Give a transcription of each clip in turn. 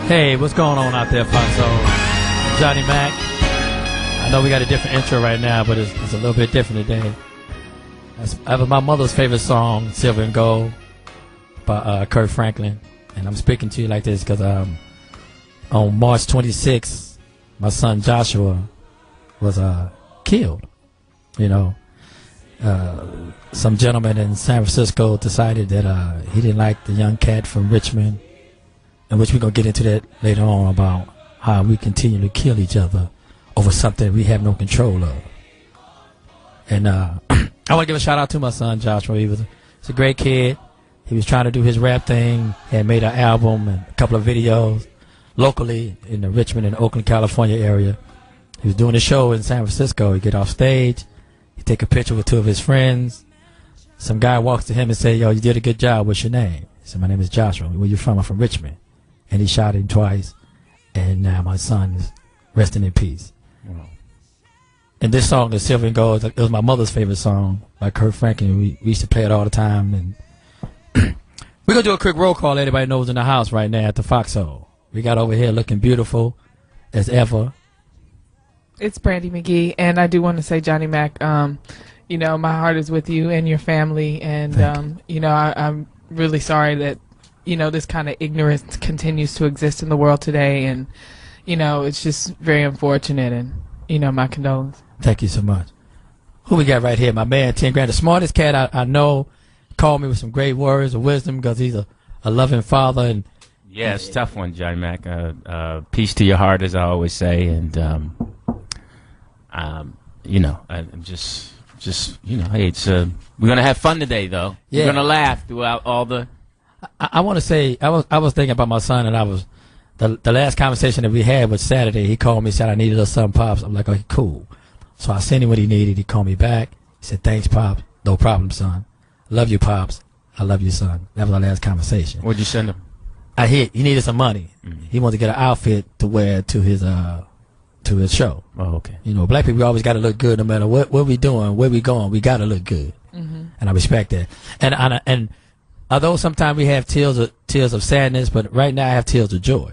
Hey, what's going on out there, Foxxhole? Johnny Mac. I know we got a different intro right now, but it's a little bit different today. That was my mother's favorite song, Silver and Gold, by Kurt Franklin. And I'm speaking to you like this because on March 26th, my son Joshua was killed. You know, some gentleman in San Francisco decided that he didn't like the young cat from Richmond, in which we're going to get into that later on about how we continue to kill each other over something we have no control of. And I want to give a shout out to my son Joshua. He's a great kid. He was trying to do his rap thing, had made an album and a couple of videos locally in the Richmond and Oakland, California area. He was doing a show in San Francisco. He get off stage, he take a picture with two of his friends. Some guy walks to him and say, "Yo, you did a good job. What's your name?" He said, "My name is Joshua." "Where you from?" "I'm from Richmond." And he shot him twice, and now my son is resting in peace. Wow. And this song is Silver and Gold. It was my mother's favorite song by Kurt Franklin. We used to play it all the time. And we're going to do a quick roll call. Everybody knows in the house right now at the Foxxhole. We got over here looking beautiful as ever. It's Brandy McGee, and I do want to say, Johnny Mac, you know, my heart is with you and your family, and you know, I'm really sorry that, you know, this kind of ignorance continues to exist in the world today, and, you know, it's just very unfortunate, and, you know, my condolences. Thank you so much. Who we got right here? My man, 10 Grand, the smartest cat I know, called me with some great words of wisdom because he's a loving father. And yeah, it's a tough one, Johnny Mac. Peace to your heart, as I always say, and you know, I'm just you know, hey, it's we're gonna have fun today, though. Yeah. We're gonna laugh throughout all the. I want to say I was thinking about my son, and I was the last conversation that we had was Saturday. He called me, said I needed a son, Pops. I'm like, "Oh, cool." So I sent him what he needed. He called me back. He said, "Thanks, Pops. No problem, son. Love you, Pops. I love you, son." That was our last conversation. What'd you send him? He needed some money. He wanted to get an outfit to wear to his show. Oh, okay. You know, black people always got to look good no matter what we doing, where we going. We got to look good, and I respect that. And although sometimes we have tears of sadness, but right now I have tears of joy.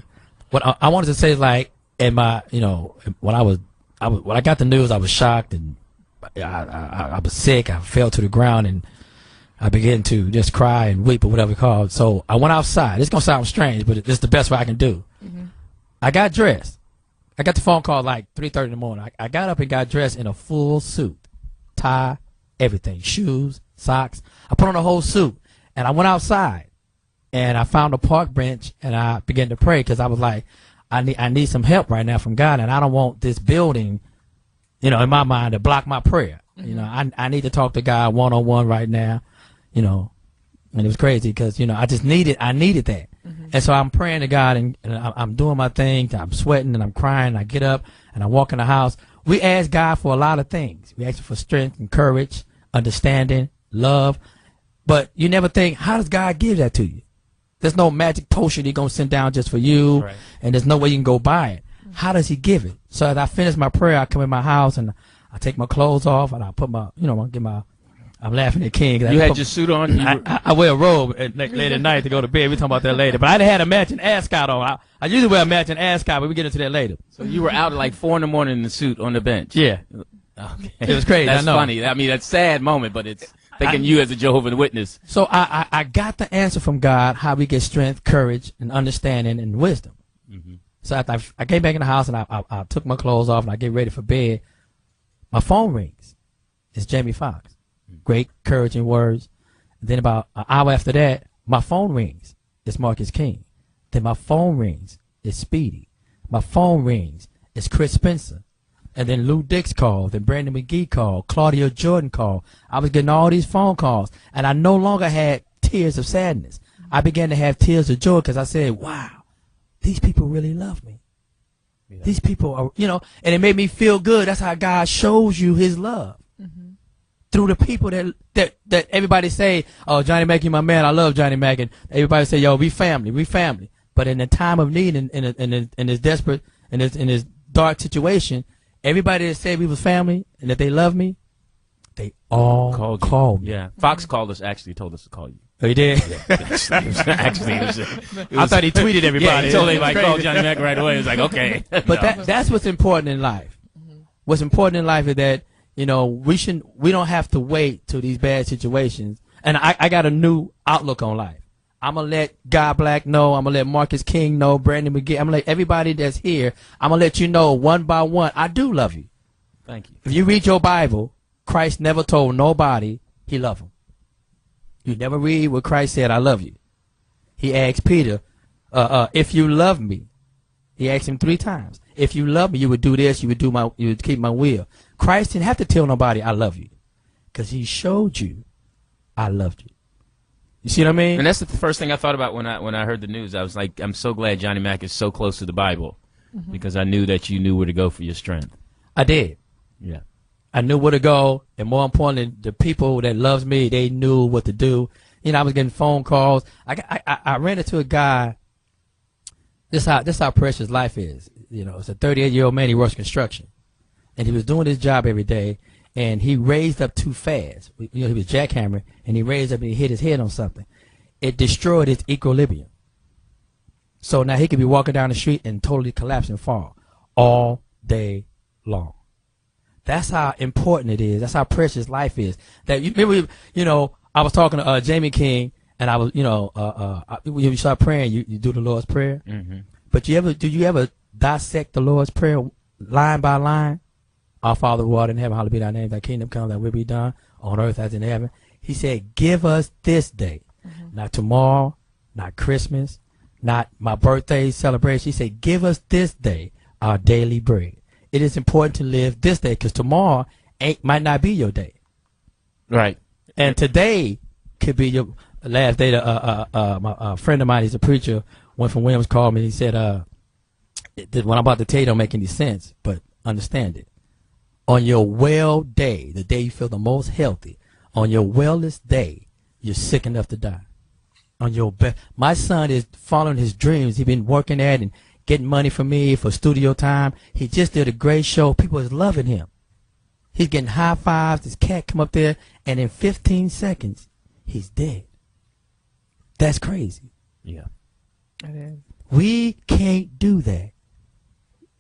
What I wanted to say is, like, in my, you know, when I got the news, I was shocked, and I was sick. I fell to the ground, and I began to just cry and weep or whatever it's called. So I went outside. It's gonna sound strange, but it's the best way I can do. I got dressed. I got the phone call like 3:30 in the morning. I got up and got dressed in a full suit, tie, everything, shoes, socks. I put on a whole suit, and I went outside, and I found a park bench, and I began to pray because I was like, I need some help right now from God, and I don't want this building, you know, in my mind to block my prayer. You know, I need to talk to God one-on-one right now, you know. And it was crazy because, you know, I needed that. And so I'm praying to God, and I'm doing my thing. I'm sweating and I'm crying. I get up and I walk in the house. We ask God for a lot of things. We ask for strength and courage, understanding, love. But you never think, how does God give that to you? There's no magic potion He's going to send down just for you, right, and there's no way you can go buy it. How does He give it? So as I finish my prayer, I come in my house and I take my clothes off and I put my, you know, I'm laughing at King. You had your suit on? I wear a robe late at night to go to bed. We'll talk about that later. But I didn't have a matching ascot on. I usually wear a matching ascot, but we get into that later. So you were out at like 4 in the morning in the suit on the bench? Yeah. Okay. It was crazy. That's I know. funny. I mean, that's a sad moment, but it's thinking you as a Jehovah's Witness. So I got the answer from God, how we get strength, courage, and understanding and wisdom. So after I came back in the house and I took my clothes off and I get ready for bed, my phone rings. It's Jamie Foxx. Great, encouraging words. And then about an hour after that, my phone rings. It's Marcus King. Then my phone rings. It's Speedy. My phone rings. It's Chris Spencer. And then Lou Dix called. Then Brandon McGee called. Claudia Jordan called. I was getting all these phone calls. And I no longer had tears of sadness. I began to have tears of joy because I said, wow, these people really love me. Yeah. These people are, you know, and it made me feel good. That's how God shows you His love. Through the people that everybody say, "Oh, Johnny Mac, you my man. I love Johnny Mac," and everybody say, "Yo, we family, we family." But in the time of need, in this desperate, in this dark situation, everybody that said we was family and that they love me, they all called me. Yeah, Fox called us. Actually, told us to call you. Oh, he did? Actually, I thought he tweeted everybody. Yeah, he told everybody, call Johnny Mac right away. It was like, okay. But No. that's what's important in life. What's important in life is that, we don't have to wait till these bad situations. And I got a new outlook on life. I'm going to let Guy Black know. I'm going to let Marcus King know, Brandon McGee. I'm going to let everybody that's here, I'm going to let you know one by one, I do love you. Thank you. If you read your Bible, Christ never told nobody he loved them. You never read what Christ said, I love you. He asked Peter, if you love me, he asked him 3 times. If you love me, you would do this, you would keep my will. Christ didn't have to tell nobody I love you, because he showed you I loved you. You see what I mean? And that's the first thing I thought about when I heard the news. I was like, I'm so glad Johnny Mac is so close to the Bible, because I knew that you knew where to go for your strength. I did. Yeah. I knew where to go, and more importantly, the people that loves me, they knew what to do. I was getting phone calls. I ran into a guy. This how precious life is. It's a 38-year-old man. He works construction, and he was doing his job every day. And he raised up too fast. He was jackhammering, and he raised up and he hit his head on something. It destroyed his equilibrium. So now he could be walking down the street and totally collapse and fall all day long. That's how important it is. That's how precious life is. That I was talking to Jamie King, and I was, when you start praying, you do the Lord's Prayer. Mm-hmm. But do you ever dissect the Lord's Prayer line by line? Our Father who art in heaven, hallowed be thy name, thy kingdom come, thy will be done on earth as in heaven. He said, give us this day, not tomorrow, not Christmas, not my birthday celebration. He said, give us this day our daily bread. It is important to live this day, because tomorrow might not be your day. Right. And today could be your last day. My friend of mine, he's a preacher, went from Williams, called me. He said, what I'm about to tell you don't make any sense, but understand it. On your well day, the day you feel the most healthy, on your wellest day, you're sick enough to die. On your best, my son is following his dreams. He's been working at and getting money for me for studio time. He just did a great show. People is loving him. He's getting high fives. This cat come up there, and in 15 seconds, he's dead. That's crazy. Yeah. It is. We can't do that.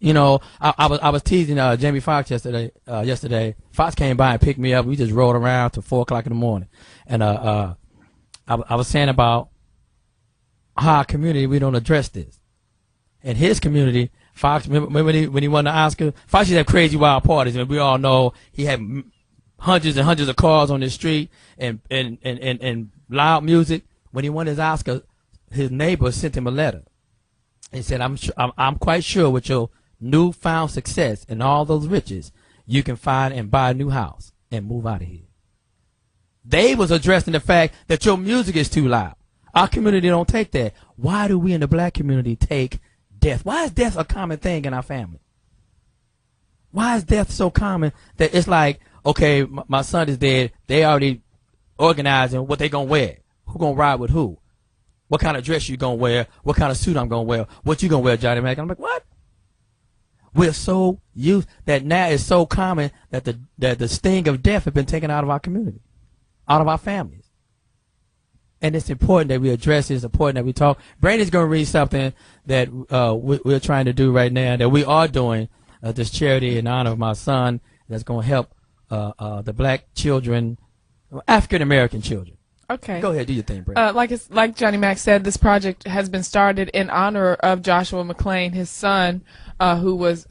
I was teasing Jamie Foxx yesterday. Fox came by and picked me up. We just rolled around till 4 o'clock in the morning, and I was saying about how our community, we don't address this. In his community, Fox, remember when he won the Oscar, Fox used to have crazy wild parties, and we all know he had hundreds and hundreds of cars on the street and loud music. When he won his Oscar, his neighbor sent him a letter. He said, I'm quite sure with your newfound success and all those riches, you can find and buy a new house and move out of here. They was addressing the fact that your music is too loud. Our community don't take that. Why do we in the black community take death? Why is death a common thing in our family? Why is death so common that it's like, okay, my son is dead. They already organizing what they gonna wear. Who gonna ride with who? What kind of dress you gonna wear? What kind of suit I'm gonna wear? What you gonna wear, Johnny Mac? I'm like, what? We're so used that now it's so common that the sting of death has been taken out of our community, out of our families. And it's important that we address it. It's important that we talk. Brandon's going to read something that we're trying to do right now, that we are doing, this charity in honor of my son, that's going to help the black children, African-American children. Okay. Go ahead, do your thing, Brandon. Like Johnny Mac said, this project has been started in honor of Joshua McClain, his son, who was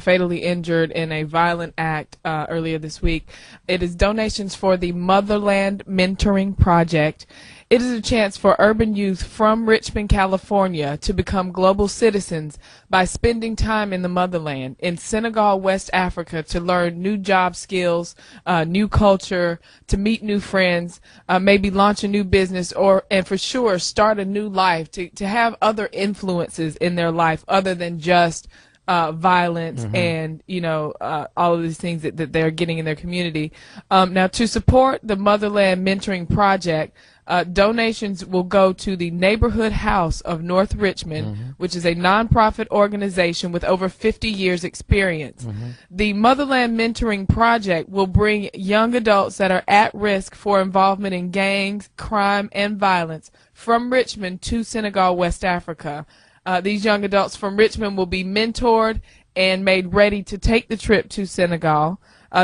fatally injured in a violent act earlier this week. It is donations for the Motherland Mentoring Project. It is a chance for urban youth from Richmond, California, to become global citizens by spending time in the motherland, in Senegal, West Africa, to learn new job skills, new culture, to meet new friends, maybe launch a new business, and for sure start a new life, to have other influences in their life other than just violence and all of these things that they're getting in their community. Now, to support the Motherland Mentoring Project, Donations will go to the Neighborhood House of North Richmond, which is a nonprofit organization with over 50 years experience. The Motherland Mentoring Project will bring young adults that are at risk for involvement in gangs, crime, and violence from Richmond to Senegal, West Africa. These young adults from Richmond will be mentored and made ready to take the trip to Senegal.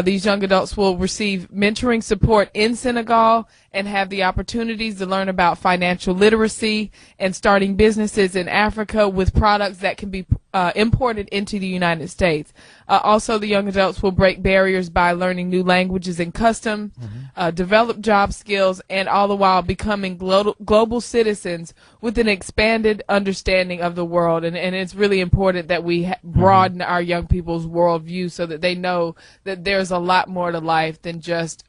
These young adults will receive mentoring support in Senegal and have the opportunities to learn about financial literacy and starting businesses in Africa with products that can be imported into the United States. Also, the young adults will break barriers by learning new languages and customs, develop job skills, and all the while becoming global citizens with an expanded understanding of the world. And it's really important that we broaden our young people's worldview so that they know that there's a lot more to life than just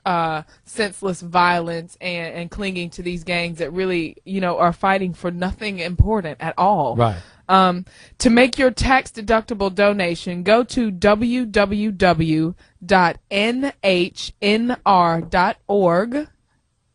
senseless violence and clinging to these gangs that really, are fighting for nothing important at all. Right. To make your tax-deductible donation, go to www.nhnr.org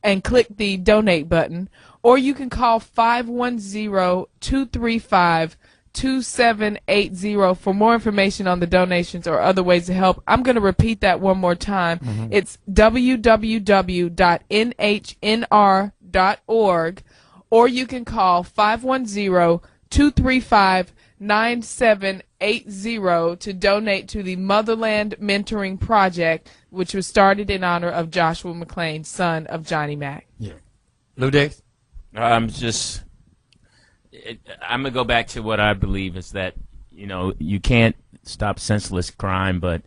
and click the donate button, or you can call 510-235-2780 for more information on the donations or other ways to help. I'm going to repeat that one more time. It's www.nhnr.org, or you can call 510-235-9780 to donate to the Motherland Mentoring Project, which was started in honor of Joshua McClain, son of Johnny Mac. Yeah. Lou Dix? I'm going to go back to what I believe is that, you can't stop senseless crime, but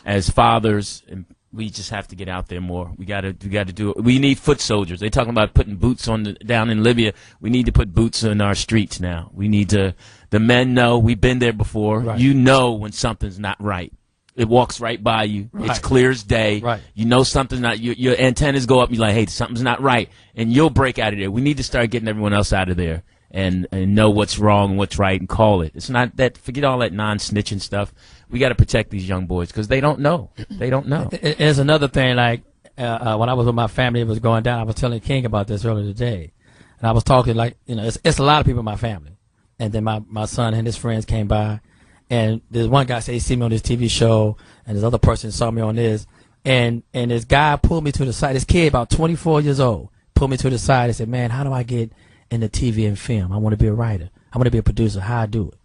as fathers, we just have to get out there more. We got to do it. We need foot soldiers. They're talking about putting boots down in Libya. We need to put boots in our streets now. We need to. The men know. We've been there before. Right. You know when something's not right. It walks right by you. Right. It's clear as day. Right. You know something's not. Your antennas go up. You're like, hey, something's not right, and you'll break out of there. We need to start getting everyone else out of there and know what's wrong and what's right and call it. It's not that. Forget all that non-snitching stuff. We got to protect these young boys because they don't know. They don't know. There's another thing, like when I was with my family, it was going down. I was telling King about this earlier today, and I was talking like, it's a lot of people in my family, and then my son and his friends came by, and there's one guy said he see me on this TV show, and this other person saw me on this, and this guy pulled me to the side. This kid, about 24 years old, pulled me to the side and said, "Man, how do I get into TV and film? I want to be a writer. I want to be a producer. How I do it?"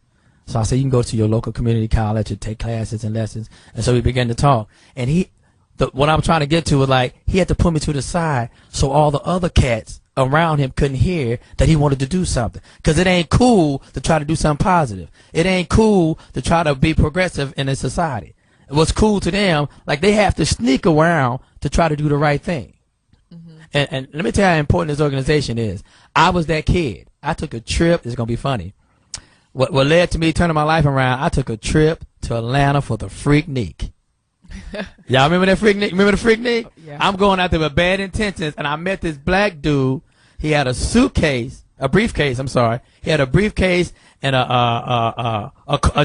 So I said, you can go to your local community college and take classes and lessons. And so we began to talk. And what I'm trying to get to was like, he had to put me to the side so all the other cats around him couldn't hear that he wanted to do something. Because it ain't cool to try to do something positive. It ain't cool to try to be progressive in a society. What's cool to them, like they have to sneak around to try to do the right thing. And let me tell you how important this organization is. I was that kid. I took a trip. It's going to be funny. What led to me turning my life around, I took a trip to Atlanta for the Freaknik. Y'all remember that Freaknik? Remember the Freaknik? Yeah. I'm going out there with bad intentions, and I met this black dude. He had a briefcase, I'm sorry. He had a briefcase and a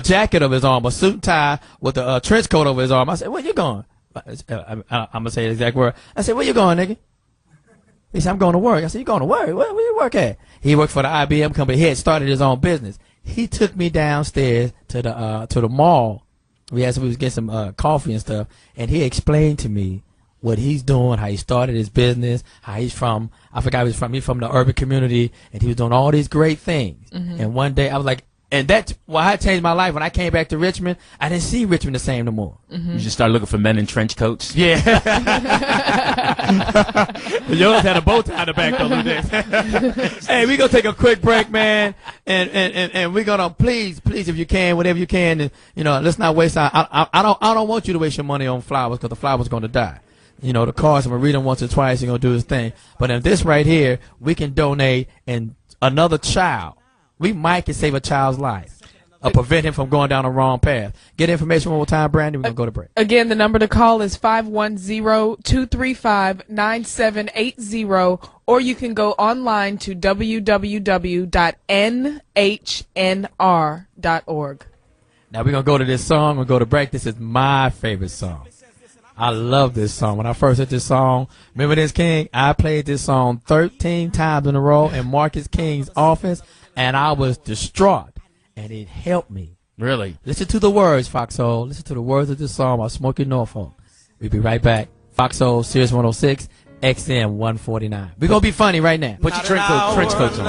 jacket over his arm, a suit and tie with a trench coat over his arm. I said, where you going? I'm going to say the exact word. I said, where you going, nigga? He said, I'm going to work. I said, you going to work? Where you work at? He worked for the IBM company. He had started his own business. He took me downstairs to the mall. We was getting some coffee and stuff, and he explained to me what he's doing, how he started his business, how he's from, I forgot where he's from. He's from the urban community, and he was doing all these great things. And one day I was like, and that's why I changed my life. When I came back to Richmond, I didn't see Richmond the same no more. You just started looking for men in trench coats. Yeah. Yours had a bow tie in the back though. Hey, we gonna take a quick break, man, and we're gonna please, if you can, whatever you can, and let's not waste our. I don't want you to waste your money on flowers because the flower's gonna die. The cost, I'm gonna read them once or twice. You're gonna do his thing, but in this right here, we can donate, and another child. We might can save a child's life or prevent him from going down the wrong path. Get information one more time, Brandy. We're going to go to break. Again, the number to call is 510-235-9780, or you can go online to www.nhnr.org. Now we're going to go to this song. We're going to go to break. This is my favorite song. I love this song. When I first heard this song, remember this, King? I played this song 13 times in a row in Marcus King's office, and I was distraught, and it helped me. Really? Listen to the words, Foxxhole. Listen to the words of this song by Smokey Norfolk. We'll be right back. Foxxhole, Sirius 106, XM 149. We're going to be funny right now. Put your trench coats on.